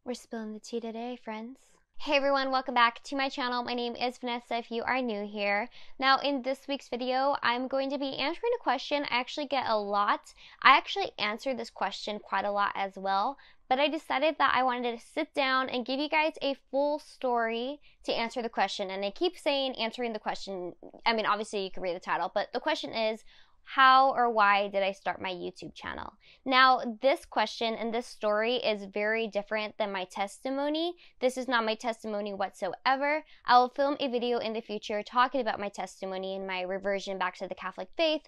We're spilling the tea today, friends. Hey everyone, welcome back to my channel. My name is Vanessa if you are new here. Now in this week's video, I'm going to be answering a question I actually get a lot. I actually answer this question quite a lot as well, but I decided that I wanted to sit down and give you guys a full story to answer the question. And I keep saying answering the question. I mean, obviously you can read the title, but the question is, how or why did I start my YouTube channel? Now, this question and this story is very different than my testimony. This is not my testimony whatsoever. I will film a video in the future talking about my testimony and my reversion back to the Catholic faith,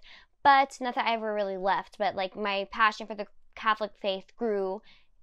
but not that I ever really left, but like my passion for the Catholic faith grew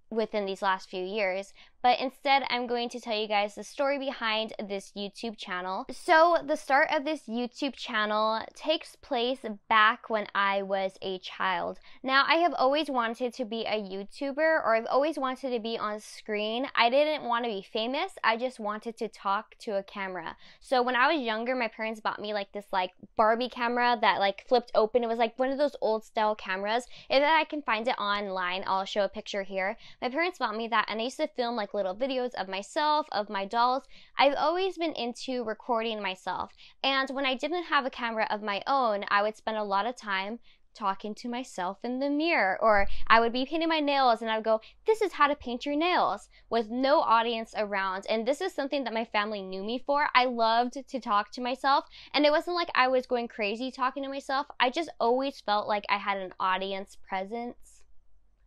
within these last few years. But instead, I'm going to tell you guys the story behind this YouTube channel. So the start of this YouTube channel takes place back when I was a child. Now, I have always wanted to be a YouTuber, or I've always wanted to be on screen. I didn't want to be famous. I just wanted to talk to a camera. So when I was younger, my parents bought me like this like Barbie camera that like flipped open. It was like one of those old style cameras. If I can find it online, I'll show a picture here. My parents bought me that, and I used to film like little videos of myself, of my dolls. I've always been into recording myself, and when I didn't have a camera of my own, I would spend a lot of time talking to myself in the mirror, or I would be painting my nails and I would go, this is how to paint your nails, with no audience around. And this is something that my family knew me for. I loved to talk to myself, and it wasn't like I was going crazy talking to myself. I just always felt like I had an audience presence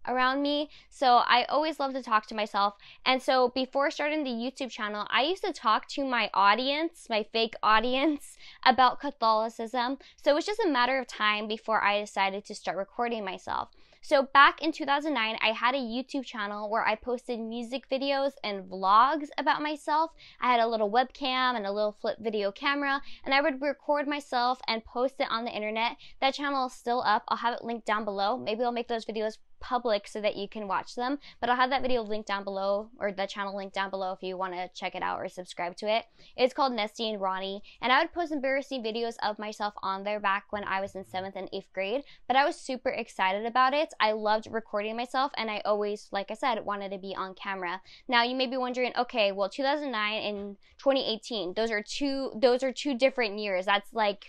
around me. So I always loved to talk to myself. And so before starting the YouTube channel, I used to talk to my audience, my fake audience, about Catholicism. So it was just a matter of time before I decided to start recording myself. So back in 2009, I had a YouTube channel where I posted music videos and vlogs about myself. I had a little webcam and a little flip video camera, and I would record myself and post it on the internet. That channel is still up. I'll have it linked down below. Maybe I'll make those videos public so that you can watch them, but I'll have that video linked down below, or the channel linked down below if you want to check it out or subscribe to it. It's called Nesty and Ronnie, and I would post embarrassing videos of myself on there back when I was in 7th and 8th grade, but I was super excited about it. I loved recording myself, and I always, like I said, wanted to be on camera. Now you may be wondering, okay, well 2009 and 2018, those are two different years. That's like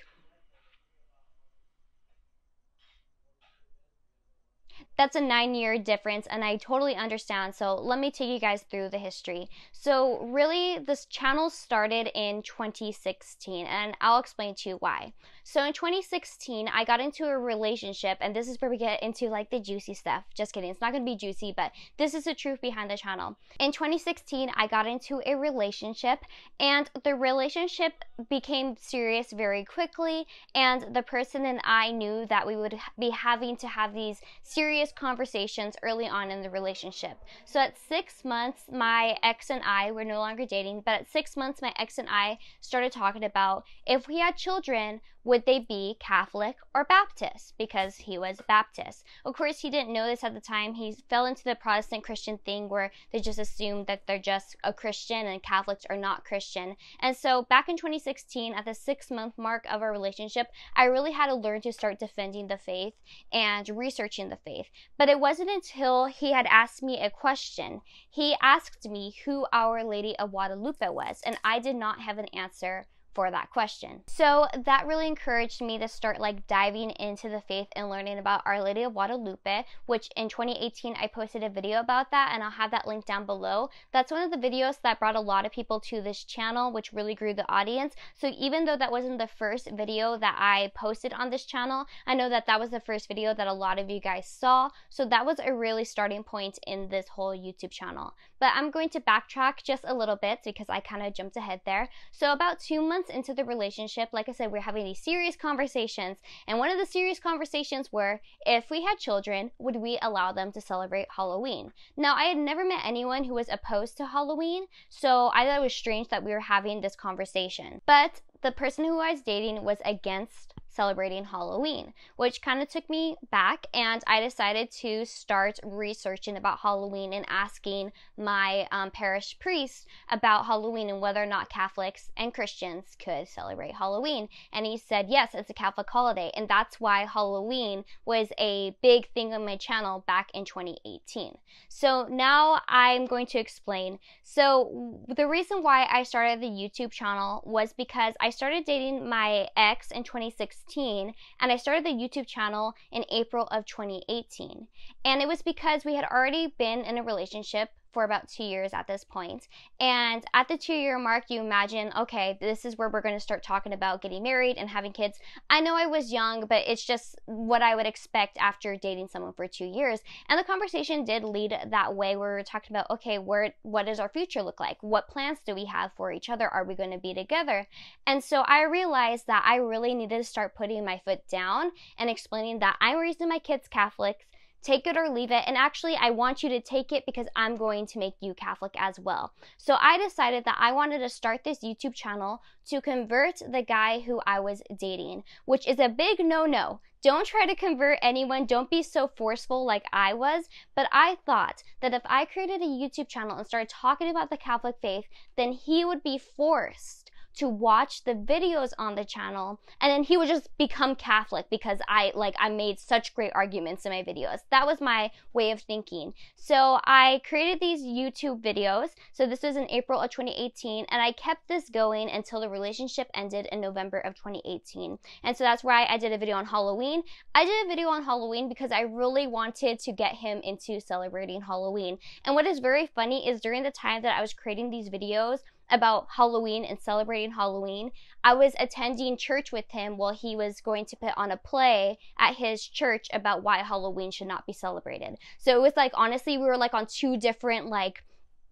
that's a 9-year difference, and I totally understand. So let me take you guys through the history. So really, this channel started in 2016, and I'll explain to you why. So in 2016, I got into a relationship, and this is where we get into like the juicy stuff. Just kidding, it's not gonna be juicy, but this is the truth behind the channel. In 2016, I got into a relationship, and the relationship became serious very quickly, and the person and I knew that we would be having to have these serious conversations early on in the relationship. So at 6 months, my ex and I were no longer dating, but at 6 months, my ex and I started talking about if we had children, would they be Catholic or Baptist? Because he was Baptist. Of course, he didn't know this at the time. He fell into the Protestant Christian thing where they just assume that they're just a Christian and Catholics are not Christian. And so back in 2016, at the 6-month mark of our relationship, I really had to learn to start defending the faith and researching the faith. But it wasn't until he had asked me a question. He asked me who Our Lady of Guadalupe was, and I did not have an answer for that question. So that really encouraged me to start like diving into the faith and learning about Our Lady of Guadalupe, which in 2018 I posted a video about that, and I'll have that link down below. That's one of the videos that brought a lot of people to this channel, which really grew the audience. So even though that wasn't the first video that I posted on this channel, I know that that was the first video that a lot of you guys saw. So that was a really starting point in this whole YouTube channel. But I'm going to backtrack just a little bit because I kind of jumped ahead there. So about 2 months into the relationship, like I said, we're having these serious conversations, and one of the serious conversations were, if we had children, would we allow them to celebrate Halloween? Now, I had never met anyone who was opposed to Halloween, so I thought it was strange that we were having this conversation. But the person who I was dating was against celebrating Halloween, which kind of took me back, and I decided to start researching about Halloween and asking my parish priest about Halloween and whether or not Catholics and Christians could celebrate Halloween. And he said, yes, it's a Catholic holiday, and that's why Halloween was a big thing on my channel back in 2018. So now I'm going to explain. So the reason why I started the YouTube channel was because I started dating my ex in 2016, and I started the YouTube channel in April of 2018. And it was because we had already been in a relationship for about 2 years at this point. And at the 2-year mark, you imagine, okay, this is where we're going to start talking about getting married and having kids. I know I was young, but it's just what I would expect after dating someone for 2 years. And the conversation did lead that way, where we were talking about, okay, what does our future look like? What plans do we have for each other? Are we going to be together? And so I realized that I really needed to start putting my foot down and explaining that I'm raising my kids Catholics. Take it or leave it, and actually I want you to take it because I'm going to make you Catholic as well. So I decided that I wanted to start this YouTube channel to convert the guy who I was dating, which is a big no-no. Don't try to convert anyone. Don't be so forceful like I was. But I thought that if I created a YouTube channel and started talking about the Catholic faith, then he would be forced to watch the videos on the channel, and then he would just become Catholic because I made such great arguments in my videos. That was my way of thinking. So I created these YouTube videos. So this was in April of 2018, and I kept this going until the relationship ended in November of 2018. And so that's why I did a video on Halloween. I did a video on Halloween because I really wanted to get him into celebrating Halloween. And what is very funny is during the time that I was creating these videos about Halloween and celebrating Halloween, I was attending church with him while he was going to put on a play at his church about why Halloween should not be celebrated. So it was like, honestly, we were like on two different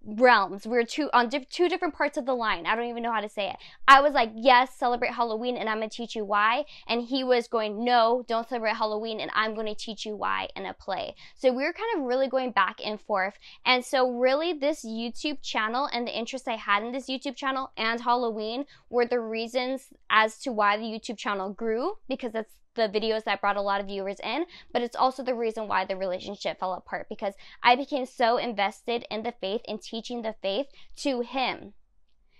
realms. We were on two different parts of the line. I don't even know how to say it. I was like, yes, celebrate Halloween, and I'm going to teach you why. And he was going, no, don't celebrate Halloween, and I'm going to teach you why in a play. So we were kind of really going back and forth. And so really this YouTube channel and the interest I had in this YouTube channel and Halloween were the reasons as to why the YouTube channel grew, because that's the videos that brought a lot of viewers in, but it's also the reason why the relationship fell apart, because I became so invested in the faith and teaching the faith to him,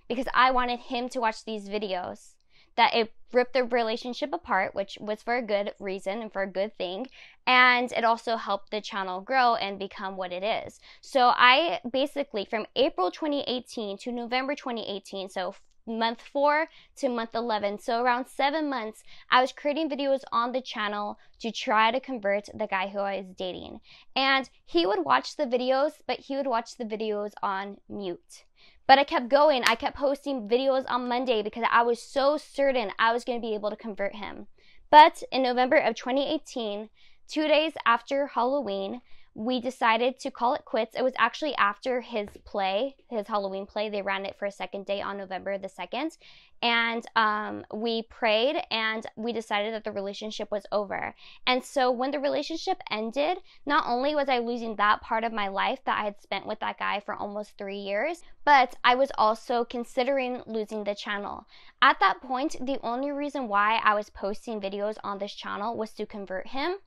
because I wanted him to watch these videos, that it ripped the relationship apart, which was for a good reason and for a good thing, and it also helped the channel grow and become what it is. So I basically, from April 2018 to November 2018, so month 4 to month 11, so around 7 months, I was creating videos on the channel to try to convert the guy who I was dating. And he would watch the videos, but he would watch the videos on mute. But I kept going. I kept posting videos on Monday because I was so certain I was going to be able to convert him. But in November of 2018, 2 days after Halloween, we decided to call it quits. It was actually after his play, his Halloween play. They ran it for a second day on November the 2nd. And we prayed, and we decided that the relationship was over. And so when the relationship ended, not only was I losing that part of my life that I had spent with that guy for almost 3 years, but I was also considering losing the channel. At that point, the only reason why I was posting videos on this channel was to convert him.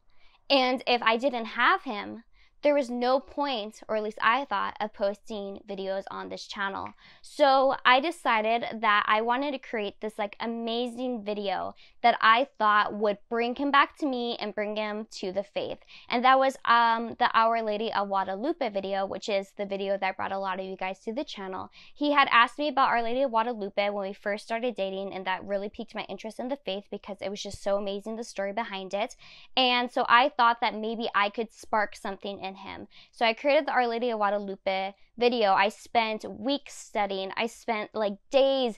And if I didn't have him, there was no point, or at least I thought, of posting videos on this channel. So I decided that I wanted to create this amazing video that I thought would bring him back to me and bring him to the faith. And that was the Our Lady of Guadalupe video, which is the video that brought a lot of you guys to the channel. He had asked me about Our Lady of Guadalupe when we first started dating, and that really piqued my interest in the faith because it was just so amazing, the story behind it. And so I thought that maybe I could spark something in him. So I created the Our Lady of Guadalupe video. I spent weeks studying. I spent days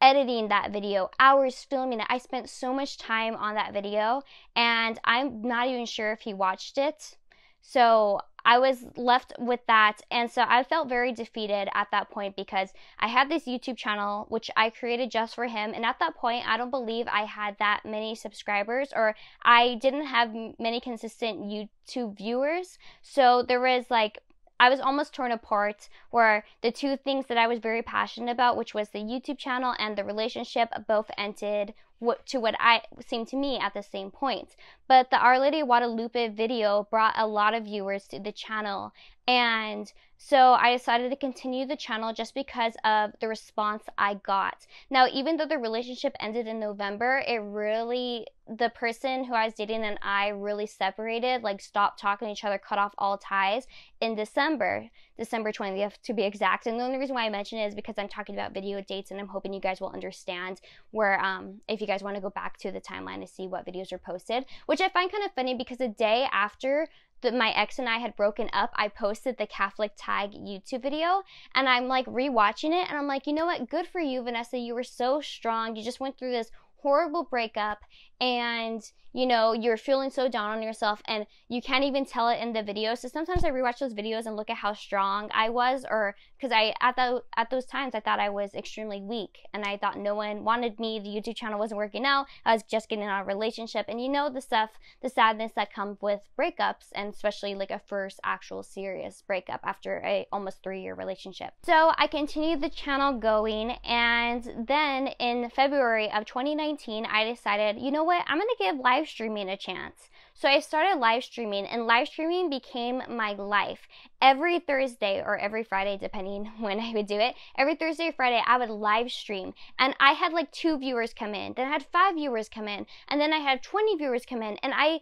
editing that video, hours filming it. I spent so much time on that video, and I'm not even sure if he watched it. So I was left with that, and so I felt very defeated at that point because I had this YouTube channel which I created just for him, and at that point I don't believe I had that many subscribers, or I didn't have many consistent YouTube viewers. So there was I was almost torn apart, where the two things that I was very passionate about, which was the YouTube channel and the relationship, both ended what I seemed to me at the same point. But the Our Lady of Guadalupe video brought a lot of viewers to the channel, and so I decided to continue the channel just because of the response I got. Now, even though the relationship ended in November, the person who I was dating and I really separated, like stopped talking to each other, cut off all ties in December 20th to be exact. And the only reason why I mention it is because I'm talking about video dates, and I'm hoping you guys will understand where, if you guys want to go back to the timeline to see what videos were posted, which I find kind of funny because the day after my ex and I had broken up, I posted the Catholic Tag YouTube video, and I'm like rewatching it, and I'm like, you know what? Good for you, Vanessa. You were so strong. You just went through this horrible breakup, and you know, you're feeling so down on yourself, and you can't even tell it in the video. So sometimes I rewatch those videos and look at how strong I was, or because at those times I thought I was extremely weak, and I thought no one wanted me. The YouTube channel wasn't working out. I was just getting out of a relationship, and you know the sadness that comes with breakups, and especially like a first actual serious breakup after a almost 3-year relationship. So I continued the channel going, and then in February of 2019, I decided, you know what, I'm gonna give live streaming a chance. So I started live streaming, and live streaming became my life. Every Thursday or every Friday, depending when I would do it, every Thursday or Friday I would live stream, and I had like 2 viewers come in, then I had 5 viewers come in, and then I had 20 viewers come in, and I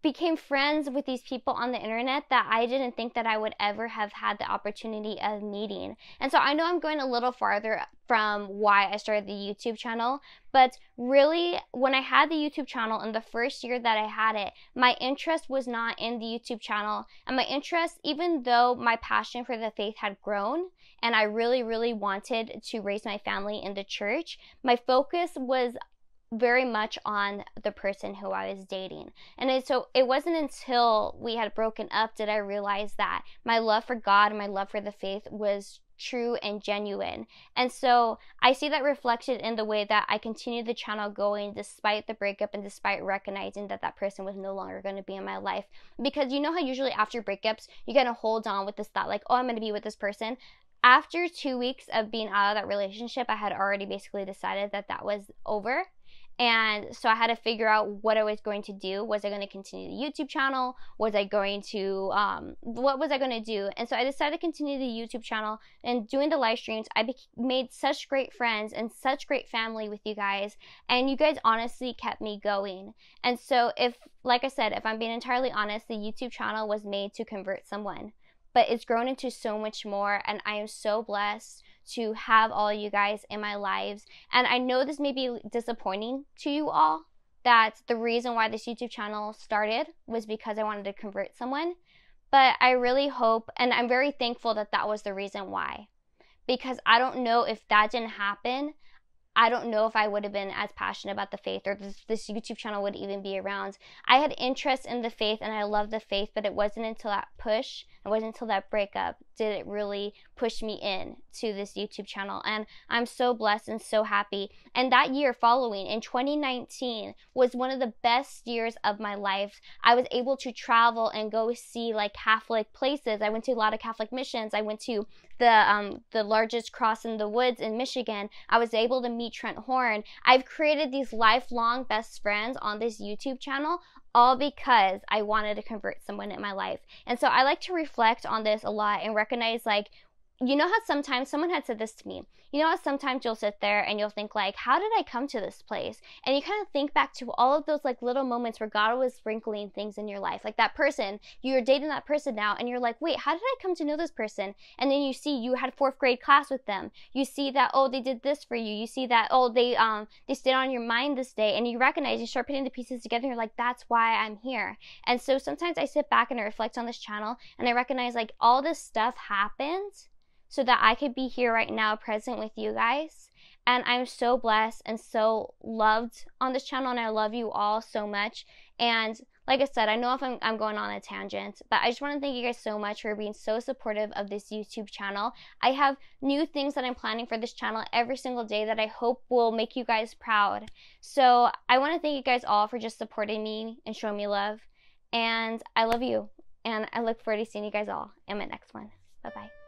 became friends with these people on the internet that I didn't think that I would ever have had the opportunity of meeting. And so I know I'm going a little farther from why I started the YouTube channel, but really when I had the YouTube channel in the first year that I had it, my interest was not in the YouTube channel, and my interest, even though my passion for the faith had grown and I really, really wanted to raise my family in the church, my focus was very much on the person who I was dating. And so it wasn't until we had broken up did I realize that my love for God and my love for the faith was true and genuine. And so I see that reflected in the way that I continued the channel going despite the breakup, and despite recognizing that that person was no longer going to be in my life. Because you know how usually after breakups you kind of hold on with this thought like, oh, I'm going to be with this person. After 2 weeks of being out of that relationship, I had already basically decided that that was over. And so I had to figure out what I was going to do. Was I going to continue the YouTube channel? Was I going to, what was I going to do? And so I decided to continue the YouTube channel, and doing the live streams, I made such great friends and such great family with you guys. And you guys honestly kept me going. And so like I said, if I'm being entirely honest, the YouTube channel was made to convert someone. But it's grown into so much more, and I am so blessed to have all you guys in my lives. And I know this may be disappointing to you all, that the reason why this YouTube channel started was because I wanted to convert someone. But I really hope, and I'm very thankful that that was the reason why. Because I don't know if that didn't happen, I don't know if I would have been as passionate about the faith, or this YouTube channel would even be around. I had interest in the faith, and I love the faith, but it wasn't until that push, it wasn't until that breakup did it really push me in to this YouTube channel. And I'm so blessed and so happy. And that year following, in 2019, was one of the best years of my life. I was able to travel and go see like Catholic places. I went to a lot of Catholic missions. I went to the largest cross in the woods in Michigan. I was able to meet Trent Horn. I've created these lifelong best friends on this YouTube channel, all because I wanted to convert someone in my life. And so I like to reflect on this a lot and recognize, like, you know how sometimes someone had said this to me, you know how sometimes you'll sit there and you'll think like, how did I come to this place? And you kind of think back to all of those like little moments where God was sprinkling things in your life. Like that person, you're dating that person now, and you're like, wait, how did I come to know this person? And then you see you had 4th grade class with them. You see that, oh, they did this for you. You see that, oh, they stayed on your mind this day, and you recognize, you start putting the pieces together, and you're like, that's why I'm here. And so sometimes I sit back and I reflect on this channel, and I recognize like all this stuff happened so that I could be here right now present with you guys. And I'm so blessed and so loved on this channel, and I love you all so much. And like I said, I know if I'm going on a tangent, but I just want to thank you guys so much for being so supportive of this YouTube channel. I have new things that I'm planning for this channel every single day that I hope will make you guys proud. So I want to thank you guys all for just supporting me and showing me love. And I love you. And I look forward to seeing you guys all in my next one. Bye-bye.